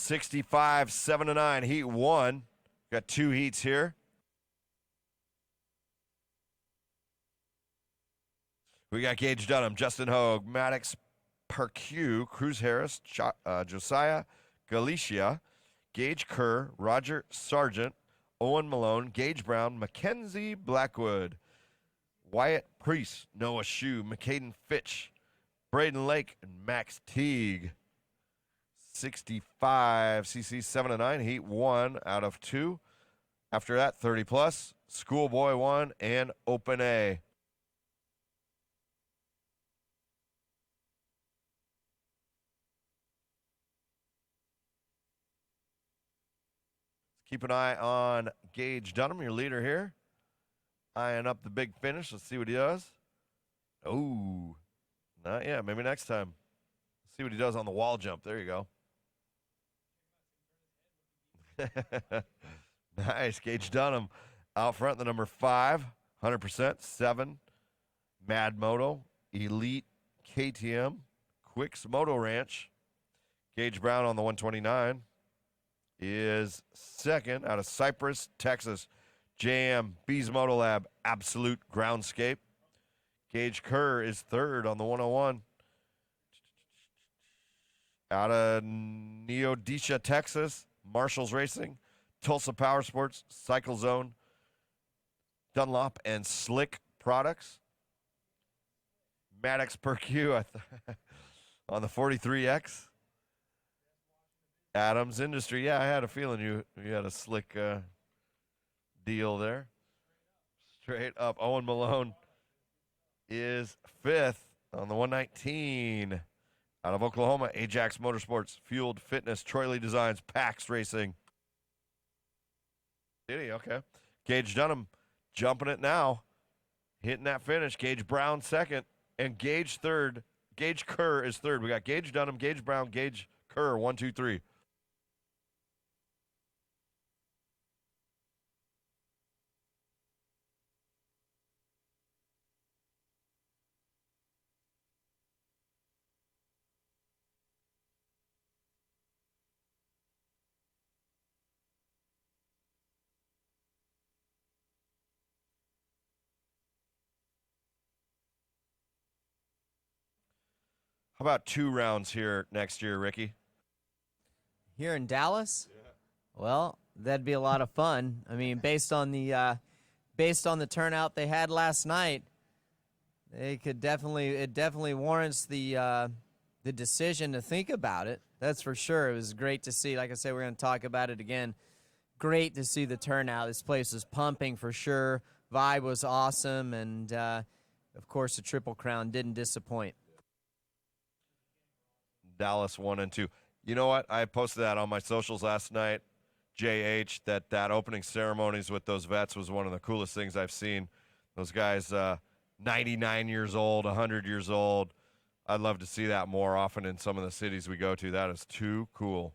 65, 7-9, heat 1. Got 2 heats here. We got Gage Dunham, Justin Hogue, Maddixx Perque, Cruz Harris, Josiah, Galicia, Gage Kerr, Roger Sargent, Owen Malone, Gage Brown, McKenzi Blackwood, Wyatt Preece, Noah Shue, McKayden Fitch, Braeden Lake, and Max Tighe. 65 cc 7-9, heat 1 out of 2. After that, 30 plus, Schoolboy 1 and Open A. Keep an eye on Gage Dunham, your leader here. Eyeing up the big finish. Let's see what he does. Oh, not yet. Maybe next time. See what he does on the wall jump. There you go. Nice. Gage Dunham out front, the number 5, 100%, 7. Mad Moto, Elite KTM, Quicks Moto Ranch. Gage Brown on the 129 is second out of Cypress, Texas. JM, Bees Moto Lab, Absolute Groundscape. Gage Kerr is third on the 101. Out of Neodesha, Texas, Marshall's Racing, Tulsa Power Sports, Cycle Zone, Dunlop, and Slick Products. Maddixx Perque on the 43X. Adams Industry. Yeah, I had a feeling you had a slick deal there. Straight up. Owen Malone is 5th on the 119. Out of Oklahoma, Ajax Motorsports, Fueled Fitness, Troy Lee Designs, Pax Racing. Did he? Okay. Gage Dunham jumping it now. Hitting that finish. Gage Brown second. And Gage third. Gage Kerr is third. We got Gage Dunham, Gage Brown, Gage Kerr, 1, 2, 3. How about 2 rounds here next year, Ricky? Here in Dallas? Yeah. Well, that'd be a lot of fun. I mean, based on the turnout they had last night, it definitely warrants the decision to think about it. That's for sure. It was great to see. Like I said, we're going to talk about it again. Great to see the turnout. This place was pumping for sure. Vibe was awesome, and of course, the Triple Crown didn't disappoint. Dallas 1 and 2. You know what? I posted that on my socials last night, JH, that opening ceremonies with those vets was one of the coolest things I've seen. Those guys, 99 years old, 100 years old. I'd love to see that more often in some of the cities we go to. That is too cool.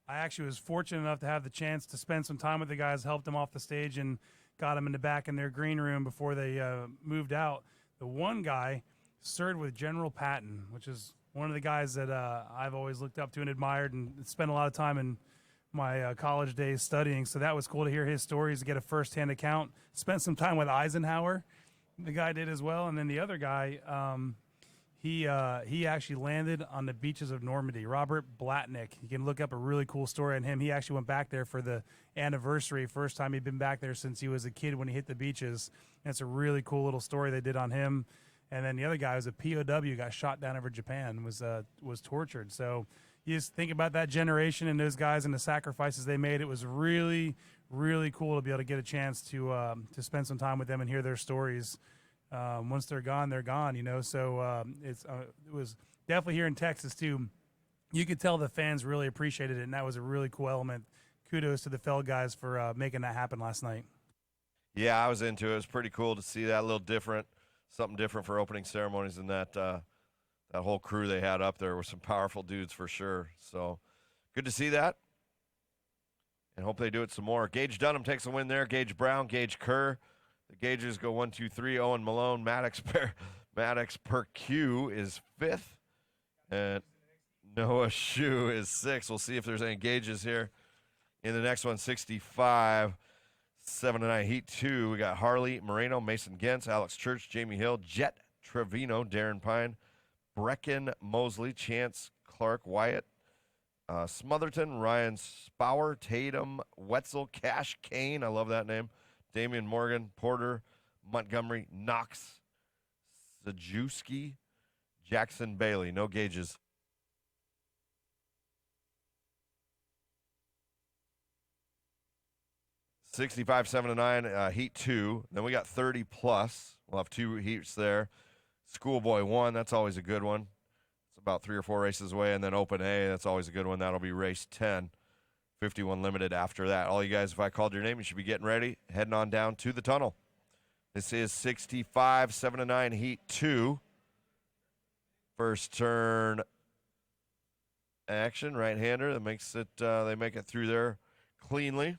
I actually was fortunate enough to have the chance to spend some time with the guys, helped them off the stage, and got them in the back in their green room before they moved out. The one guy served with General Patton, which is one of the guys that I've always looked up to and admired and spent a lot of time in my college days studying. So that was cool to hear his stories, to get a firsthand account. Spent some time with Eisenhower, the guy did as well. And then the other guy, he actually landed on the beaches of Normandy, Robert Blatnick. You can look up a really cool story on him. He actually went back there for the anniversary, first time he'd been back there since he was a kid when he hit the beaches. And it's a really cool little story they did on him. And then the other guy was a POW, got shot down over Japan, was tortured. So you just think about that generation and those guys and the sacrifices they made. It was really, really cool to be able to get a chance to spend some time with them and hear their stories. Once they're gone, you know. So it was definitely here in Texas too. You could tell the fans really appreciated it, and that was a really cool element. Kudos to the Feld guys for making that happen last night. Yeah, I was into it. It was pretty cool to see that, a little different. Something different for opening ceremonies than that whole crew they had up there were some powerful dudes for sure. So good to see that. And hope they do it some more. Gage Dunham takes a win there. Gage Brown, Gage Kerr. The Gages go 1, 2, 3. Owen Malone, Maddixx Perque is 5th. And Noah Shue is 6. We'll see if there's any Gages here. In the next one, 65, 7-9, Heat 2. We got Harley Moreno, Mason Gentz, Alex Church, Jamie Hill, Jet Trevino, Darren Pine, Brecken Mosley, Chance Clark, Wyatt Smotherton, Ryan Spower, Tatum, Wetzel, Cash Kane, I love that name, Damian Morgan, Porter, Montgomery, Knox, Sajewski, Jackson Bailey. No Gages. $65, 7-9, Heat 2. Then we got 30 plus. We'll have 2 heats there. Schoolboy 1, that's always a good one. It's about 3 or 4 races away. And then Open A, that's always a good one. That'll be race 10. 51 limited after that. All you guys, if I called your name, you should be getting ready, heading on down to the tunnel. This is 65, 7-9, Heat 2. First turn action, right-hander. That makes it, they make it through there cleanly.